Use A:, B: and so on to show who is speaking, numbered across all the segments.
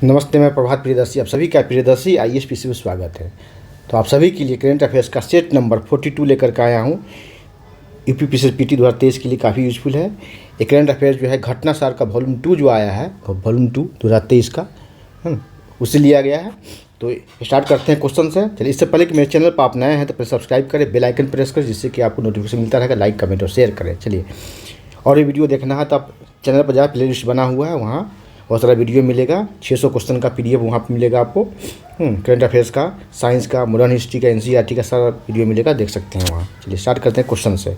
A: नमस्ते, मैं प्रभात प्रियदर्शी आप सभी का प्रियदर्शी IAS में स्वागत है। तो आप सभी के लिए करंट अफेयर्स का सेट नंबर 42 लेकर के आया हूँ। UPPSC PT 2023 के लिए काफ़ी यूजफुल है। ये करंट अफेयर्स जो है घटना सार का वॉल्यूम 2 जो आया है, वॉल्यूम 2 2023 का उससे लिया गया है। तो स्टार्ट करते हैं क्वेश्चन से। चलिए, इससे पहले कि मेरे चैनल पर आप नए हैं तो सब्सक्राइब करें, बेल आइकन प्रेस करें, जिससे कि आपको नोटिफिकेशन मिलता रहेगा। लाइक, कमेंट और शेयर करें। चलिए, और ये वीडियो देखना है तो आप चैनल पर जाए, प्ले लिस्ट बना हुआ है, वहाँ बहुत सारा वीडियो मिलेगा। 600 क्वेश्चन का PDF वहाँ पर मिलेगा आपको। करंट अफेयर्स का, साइंस का, मॉडर्न हिस्ट्री का, NCERT का सारा वीडियो मिलेगा, देख सकते हैं वहाँ। चलिए स्टार्ट करते हैं क्वेश्चन से।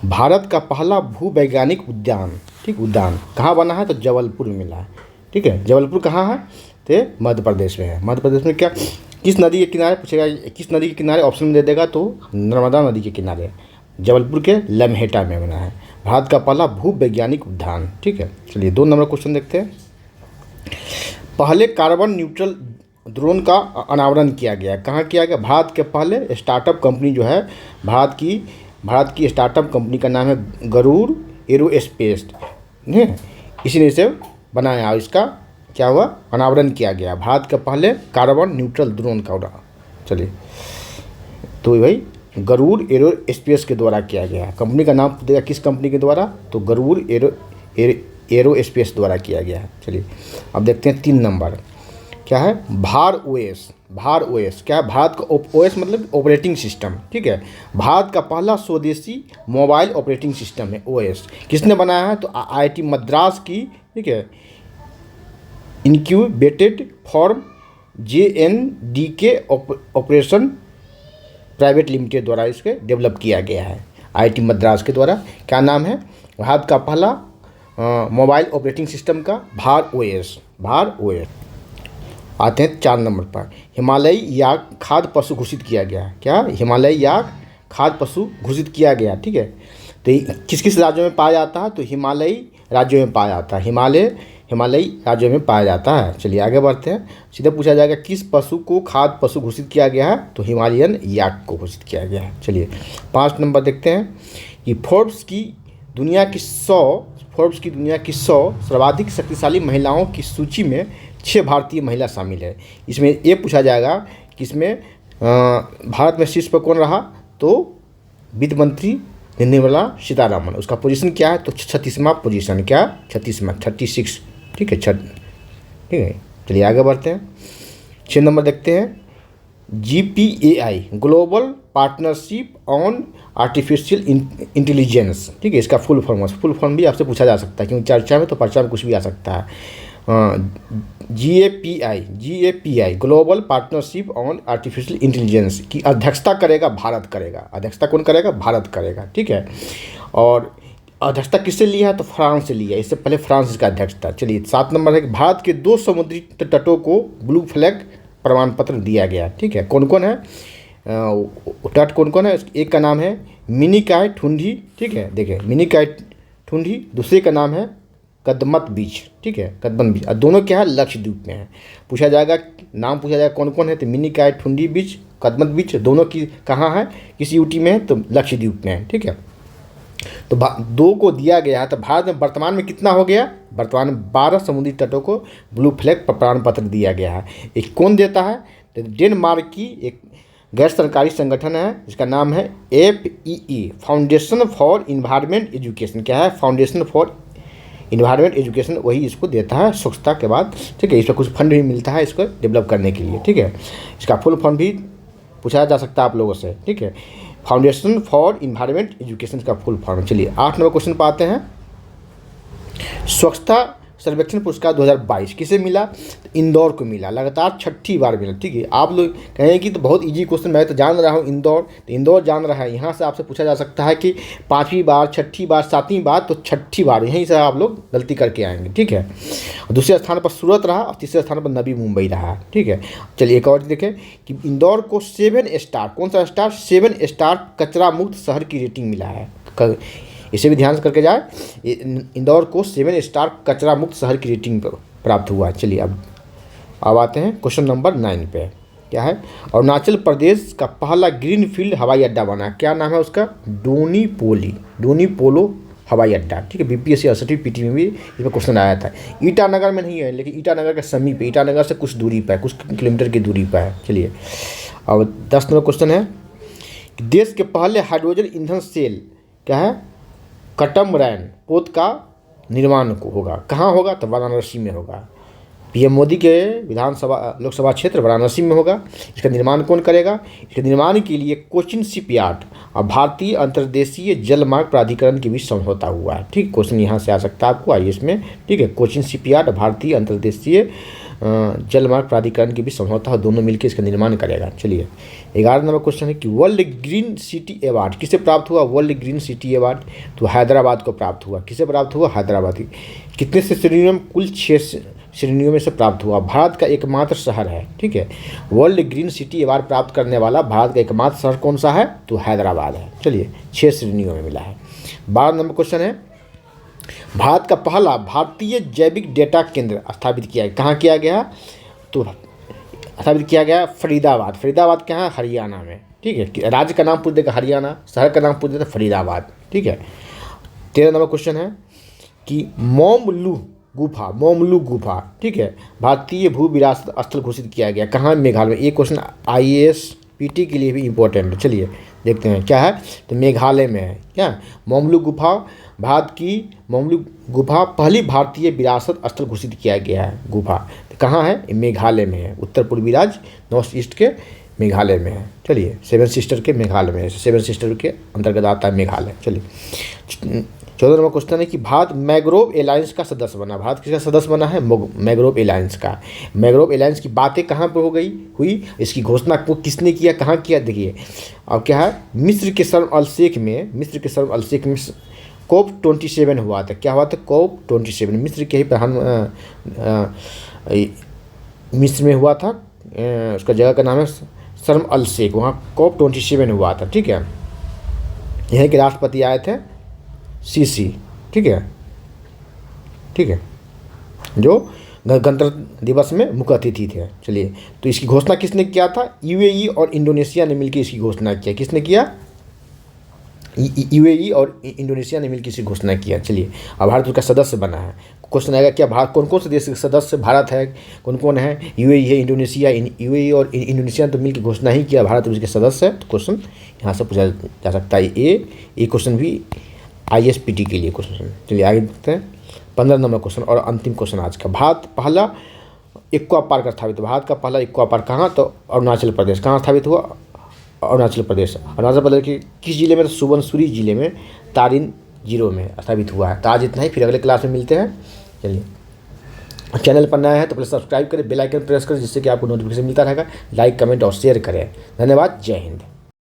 A: भारत का पहला भूवैज्ञानिक उद्यान, उद्यान कहाँ बना है? तो जबलपुर में मिला है। ठीक है, जबलपुर कहाँ है? तो मध्य प्रदेश में है। मध्य प्रदेश में क्या, किस नदी के किनारे पूछेगा? किस नदी के किनारे ऑप्शन में दे देगा तो नर्मदा नदी के किनारे, जबलपुर के लम्हेटा में बना है भारत का पहला भूवैज्ञानिक उद्यान। ठीक है, चलिए 2 नंबर क्वेश्चन देखते हैं। पहले कार्बन न्यूट्रल ड्रोन का अनावरण किया गया। कहाँ किया गया? भारत के पहले स्टार्टअप कंपनी जो है, भारत की स्टार्टअप कंपनी का नाम है गरुड़ एरोस्पेस, इसी ने इसे बनाया। इसका क्या हुआ? अनावरण किया गया। भारत के पहले कार्बन न्यूट्रल ड्रोन का चलिए, तो भाई गरुड़ एरोस्पेस के द्वारा किया गया। कंपनी का नाम देगा किस कंपनी के द्वारा? तो गरुड़ एरोस्पेस द्वारा किया गया है। चलिए अब देखते हैं 3 नंबर क्या है। भार OS क्या है? भारत का OS मतलब ऑपरेटिंग सिस्टम। ठीक है, भारत का पहला स्वदेशी मोबाइल ऑपरेटिंग सिस्टम है OS। किसने बनाया है? तो IIT मद्रास की, ठीक है, incubated form JNDK operation private limited द्वारा इसके डेवलप किया गया है। IIT मद्रास के द्वारा। क्या नाम है? भारत का पहला मोबाइल ऑपरेटिंग सिस्टम का भार OS। आते हैं 4 नंबर पर। हिमालयी याक खाद्य पशु घोषित किया गया। क्या? हिमालयी याक खाद्य पशु घोषित किया गया। ठीक है, तो किस किस राज्यों में पाया जाता है? तो हिमालयी राज्यों में पाया जाता है। हिमालयी राज्यों में पाया जाता है। चलिए आगे बढ़ते हैं। सीधे पूछा जाएगा किस पशु को खाद्य पशु घोषित किया गया है? तो हिमालयन याक को घोषित किया गया है। चलिए 5 नंबर देखते हैं कि फोर्ब्स की दुनिया की 100 सर्वाधिक शक्तिशाली महिलाओं की सूची में 6 भारतीय महिला शामिल है। इसमें ये पूछा जाएगा कि इसमें भारत में शीर्ष पर कौन रहा? तो वित्त मंत्री निर्मला सीतारमण। उसका पोजीशन क्या है? तो 36वां पोजीशन। क्या? 36। ठीक है, ठीक है। चलिए आगे बढ़ते हैं। 6 नंबर देखते हैं। GPAI global partnership on artificial intelligence. ठीक है, इसका फुल फॉर्म भी आपसे पूछा जा सकता है, क्योंकि चर्चा में तो पर्चा में कुछ भी आ सकता है। GAPI global partnership on artificial intelligence की अध्यक्षता करेगा भारत करेगा। अध्यक्षता कौन करेगा? भारत करेगा। ठीक है, और अध्यक्षता किससे लिया है? तो फ्रांस से लिया। इससे पहले फ्रांस इसका अध्यक्ष था। चलिए 7 नंबर है कि भारत के 2 समुद्री तटों को ब्लू फ्लैग प्रमाण पत्र दिया गया। ठीक है, कौन कौन है तट? कौन है? एक का नाम है मिनिकॉय ठुंडी। ठीक है, देखिए मिनिकॉय ठुंडी। दूसरे का नाम है कदमत बीच। ठीक है, कदमत बीच। और दोनों क्या है? लक्षद्वीप में है। पूछा जाएगा, नाम पूछा जाएगा कौन कौन है? तो मिनिकॉय ठुंडी बीच, कदमत बीच, दोनों की कहाँ है? किस UT में है? तो लक्षद्वीप में है। ठीक है, तो 2 को दिया गया है। तो भारत में वर्तमान में कितना हो गया? वर्तमान में 12 समुद्री तटों को ब्लू फ्लैग प्रमाण पत्र दिया गया है। एक कौन देता है? तो डेनमार्क की एक गैर सरकारी संगठन है, जिसका नाम है FEE foundation for environment education. क्या है? फाउंडेशन फॉर इन्वायरमेंट एजुकेशन, वही इसको देता है स्वच्छता के बाद। ठीक है, इसका कुछ फंड भी मिलता है इसको डेवलप करने के लिए। ठीक है, इसका फुल फॉर्म भी पूछा जा सकता है आप लोगों से। ठीक है, फाउंडेशन फॉर इन्वायरमेंट एजुकेशन का फुल फॉर्म। चलिए 8 नंबर क्वेश्चन पर आते हैं। स्वच्छता सर्वेक्षण पुरस्कार 2022 किसे मिला? तो इंदौर को मिला। लगातार 6ठी बार मिला। ठीक है, आप लोग कहें कि तो बहुत इजी क्वेश्चन, मैं तो जान रहा हूँ इंदौर, तो इंदौर जान रहा है। यहाँ से आपसे पूछा जा सकता है कि 5वीं बार, 6ठी बार, 7वीं बार, तो 6ठी बार यहीं से आप लोग गलती करके आएंगे। ठीक है, दूसरे स्थान पर सूरत रहा और तीसरे स्थान पर नवी मुंबई रहा। ठीक है, चलिए एक और देखें कि इंदौर को 7 स्टार, कौन सा स्टार? 7 स्टार कचरा मुक्त शहर की रेटिंग मिला है। इसे भी ध्यान से करके जाए। इंदौर को 7 स्टार कचरा मुक्त शहर की रेटिंग प्राप्त हुआ है। चलिए अब आते हैं क्वेश्चन नंबर 9 पे। क्या है? अरुणाचल प्रदेश का पहला ग्रीन फील्ड हवाई अड्डा बना। क्या नाम है उसका? डोनी पोलो हवाई अड्डा, ठीक है। बीपीएससी 68 पीटी में भी इसमें क्वेश्चन आया था। ईटानगर में नहीं है, लेकिन ईटानगर के समीप, ईटानगर से कुछ दूरी पर है, कुछ किलोमीटर की दूरी पर है। चलिए अब 10 नंबर क्वेश्चन है, देश के पहले हाइड्रोजन ईंधन सेल क्या है, कटमरैन पोत का निर्माण को होगा। कहाँ होगा, तो वाराणसी में होगा। पीएम मोदी के विधानसभा लोकसभा क्षेत्र वाराणसी में होगा। इसका निर्माण कौन करेगा, इसके निर्माण के लिए कोचिन शिपयार्ड और भारतीय अंतर्देशीय जलमार्ग प्राधिकरण के बीच समझौता हुआ है, ठीक। क्वेश्चन यहाँ से आ सकता है आपको आईएएस में, ठीक है। कोचिन शिपयार्ड और भारतीय अंतर्देशीय जलमार्ग प्राधिकरण के बीच समझौता है, दोनों मिलकर इसका निर्माण करेगा। चलिए 11 नंबर क्वेश्चन है कि वर्ल्ड ग्रीन सिटी अवार्ड किसे प्राप्त हुआ, वर्ल्ड ग्रीन सिटी अवार्ड तो हैदराबाद को प्राप्त हुआ। किसे प्राप्त हुआ, हैदराबाद की। कितने से श्रेणियों में, कुल 6 श्रेणियों में से प्राप्त हुआ। भारत का एकमात्र शहर है, ठीक है। वर्ल्ड ग्रीन सिटी अवार्ड प्राप्त करने वाला भारत का एकमात्र शहर कौन सा है, तो हैदराबाद है। चलिए 6 श्रेणियों में मिला है। 12 नंबर क्वेश्चन है, भारत का पहला भारतीय जैविक डेटा केंद्र स्थापित किया गया। कहाँ किया गया, तो स्थापित किया गया फरीदाबाद। फरीदाबाद कहाँ है, हरियाणा में, ठीक है। राज्य का नाम पूछ देगा हरियाणा, शहर का नाम पूछ देगा फरीदाबाद, ठीक है। 13 नंबर क्वेश्चन है कि मोमलू गुफा, ठीक है, भारतीय भू विरासत स्थल घोषित किया गया। कहाँ, मेघालय में। ये क्वेश्चन आईएएस पीटी के लिए भी इम्पोर्टेंट है। चलिए देखते हैं क्या है, तो मेघालय में है क्या, मोमलू गुफा। भारत की मोमलू गुफा पहली भारतीय विरासत स्थल घोषित किया गया है गुफा। तो कहाँ है, मेघालय में है, उत्तर पूर्वी राज्य नॉर्थ ईस्ट के मेघालय में है। चलिए 7 सिस्टर के मेघालय में है, 7 सिस्टर के अंतर्गत आता है मेघालय। चलिए 14 नंबर क्वेश्चन है कि भारत मैंग्रोव एलायंस का सदस्य बना। भारत किसका सदस्य बना है, मैंग्रोव एलायंस का। मैंग्रोव एलायंस की बातें कहाँ पर हुई, इसकी घोषणा को किसने किया, कहाँ किया, देखिए। अब क्या है, मिस्र के शर्म अल शेख में COP 27 हुआ था। क्या हुआ था, COP 27 मिस्र के ही मिस्र में हुआ था। उसका जगह का नाम है शर्म अल शेख, वहाँ COP 27 हुआ था, ठीक है। यहीं के राष्ट्रपति आए थे सीसी, ठीक है, जो गणतंत्र दिवस में मुख्य अतिथि थे। चलिए तो इसकी घोषणा किसने किया था, यूएई और इंडोनेशिया ने मिलकर इसकी घोषणा किया। किसने किया, यूएई और इंडोनेशिया ने मिलकर इसकी घोषणा किया। चलिए अब भारत उसका सदस्य बना है। क्वेश्चन आएगा क्या, भारत कौन कौन से देश के सदस्य भारत है, कौन कौन है, यूएई है, इंडोनेशिया। यूएई और इंडोनेशिया ने तो मिलकर घोषणा ही किया, भारत उसके सदस्य है। तो क्वेश्चन यहाँ से पूछा जा सकता है। ये क्वेश्चन भी आईएसपीटी के लिए क्वेश्चन। चलिए आगे देखते हैं 15 नंबर क्वेश्चन और अंतिम क्वेश्चन आज का। भारत पहला एक्वा पार्क स्थापित, भारत का पहला एक्वा पार्क कहाँ, तो अरुणाचल प्रदेश। कहाँ स्थापित हुआ, अरुणाचल प्रदेश के किस जिले में, तो सुबनसिरी जिले में तारिन जीरो में स्थापित हुआ है। तो आज इतना ही, फिर अगले क्लास में मिलते हैं। चलिए चैनल पर नया है तो पहले सब्सक्राइब करें, बेल आइकन प्रेस करें, जिससे कि आपको नोटिफिकेशन मिलता रहेगा। लाइक कमेंट और शेयर करें। धन्यवाद, जय हिंद।